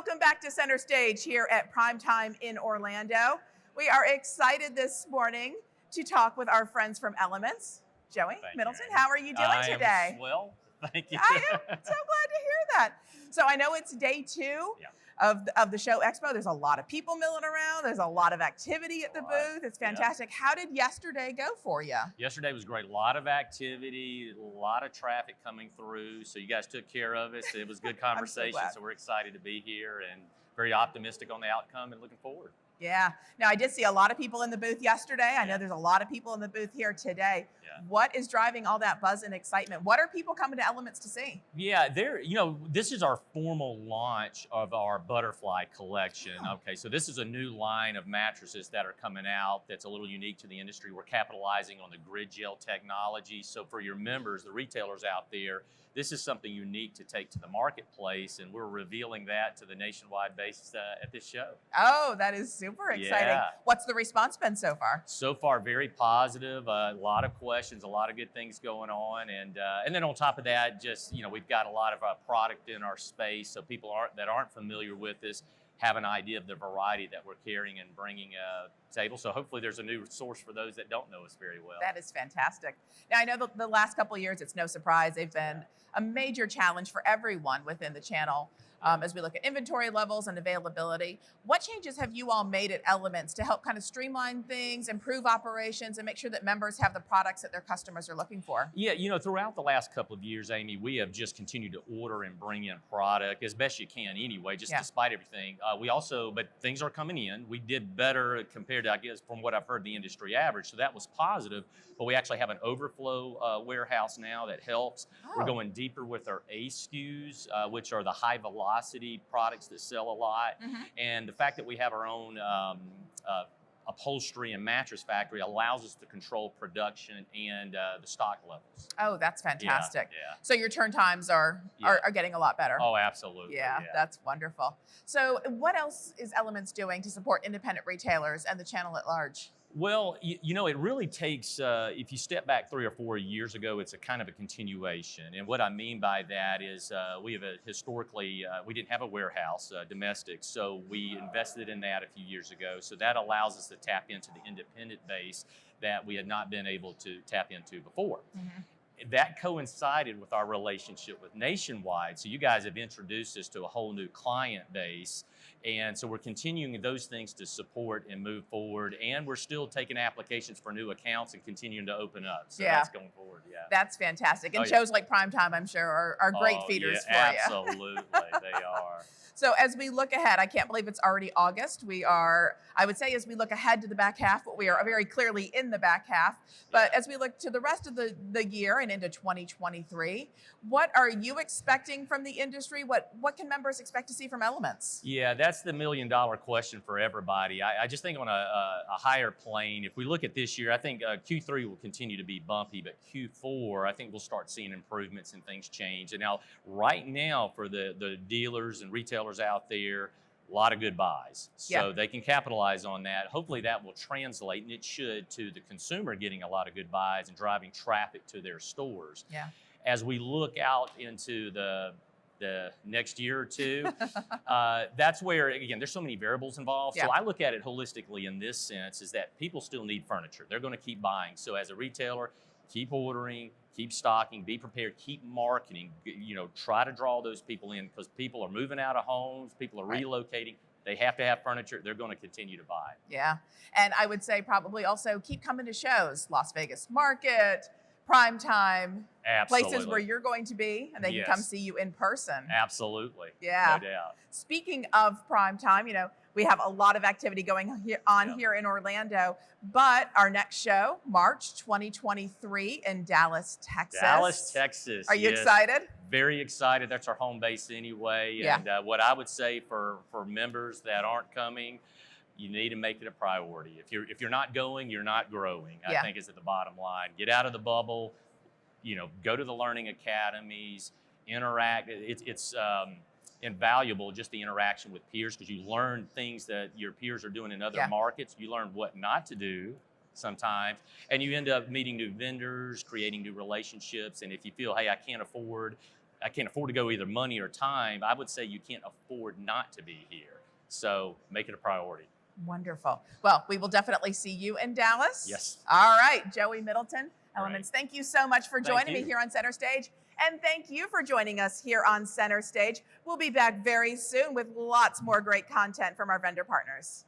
Welcome back to Center Stage here at PrimeTime in Orlando. We are excited this morning to talk with our friends from Elements. Joey Middleton, how are you doing today? Well, thank you. I am so glad to hear that. So I know it's day two of the show expo. There's a lot of people milling around. There's a lot of activity at the booth. It's fantastic. How did yesterday go for you? Yesterday was great. A lot of activity, a lot of traffic coming through. So you guys took care of us. It was good conversation. So we're excited to be here and very optimistic on the outcome and looking forward. Yeah. Now, I did see a lot of people in the booth yesterday. I know there's a lot of people in the booth here today. What is driving all that buzz and excitement? What are people coming to Elements to see? Yeah, this is our formal launch of our butterfly collection. Okay, so this is a new line of mattresses that are coming out that's a little unique to the industry. We're capitalizing on the grid gel technology. So for your members, the retailers out there, this is something unique to take to the marketplace, and we're revealing that to the nationwide base at this show. Oh, that is super exciting. Yeah. What's the response been so far? So far, very positive. A lot of questions, a lot of good things going on, and then on top of that, just we've got a lot of product in our space, so people that aren't familiar with this have an idea of the variety that we're carrying and bringing table. So hopefully there's a new source for those that don't know us very well. That is fantastic. Now, I know the last couple of years, it's no surprise, they've been a major challenge for everyone within the channel as we look at inventory levels and availability. What changes have you all made at Elements to help kind of streamline things, improve operations, and make sure that members have the products that their customers are looking for? Yeah, throughout the last couple of years, Amy, we have just continued to order and bring in product as best you can anyway, just despite everything. But things are coming in. We did better compared to, I guess, from what I've heard, the industry average. So that was positive, but we actually have an overflow warehouse now that helps. We're going deeper with our SKUs, which are the high velocity products that sell a lot. And the fact that we have our own upholstery and mattress factory allows us to control production and the stock levels. Oh, that's fantastic. Yeah. So your turn times are getting a lot better. Oh, absolutely. Yeah, that's wonderful. So what else is Elements doing to support independent retailers and the channel at large? Well, it really takes, if you step back 3 or 4 years ago, it's a kind of a continuation. And what I mean by that is we have historically, we didn't have a warehouse, domestic, so we invested in that a few years ago. So that allows us to tap into the independent base that we had not been able to tap into before. That coincided with our relationship with Nationwide. So you guys have introduced us to a whole new client base. And so we're continuing those things to support and move forward. And we're still taking applications for new accounts and continuing to open up. So that's going forward, That's fantastic. And shows like PrimeTime, I'm sure, are great feeders for you. Absolutely, they are. So as we look ahead, I can't believe it's already August. I would say as we look ahead to the back half, but we are very clearly in the back half. But as we look to the rest of the year and into 2023, what are you expecting from the industry? What can members expect to see from Elements? Yeah, that's the million-dollar question for everybody. I just think on a higher plane, if we look at this year, I think Q3 will continue to be bumpy, but Q4, I think we'll start seeing improvements and things change. And now, right now, for the dealers and retailers out there, a lot of good buys. So they can capitalize on that. Hopefully that will translate, and it should, to the consumer getting a lot of good buys and driving traffic to their stores. As we look out into the next year or two, that's where, again, there's so many variables involved. So I look at it holistically in this sense, is that people still need furniture. They're going to keep buying. So as a retailer, keep ordering, keep stocking, be prepared, keep marketing, try to draw those people in, because people are moving out of homes, people are relocating. They have to have furniture. They're going to continue to buy. Yeah. And I would say probably also keep coming to shows, Las Vegas Market, PrimeTime, places where you're going to be, and they can come see you in person. Absolutely. Yeah. No doubt. Speaking of PrimeTime, we have a lot of activity going on here in Orlando, but our next show, March 2023 in Dallas, Texas. Dallas, Texas. Are you excited? Very excited. That's our home base anyway. And what I would say for members that aren't coming, you need to make it a priority. If you're not going, you're not growing, I think is at the bottom line. Get out of the bubble, go to the learning academies, interact. It's invaluable, just the interaction with peers, because you learn things that your peers are doing in other markets. You learn what not to do sometimes, and you end up meeting new vendors, creating new relationships. And if you feel, hey, I can't afford I can't afford to go either money or time, I would say you can't afford not to be here. So make it a priority. Wonderful. Well, we will definitely see you in Dallas. Yes. All right, Joey Middleton, All Elements. right. Thank you so much for Thank joining me you. here on CenterStage. And thank you for joining us here on CenterStage. We'll be back very soon with lots more great content from our vendor partners.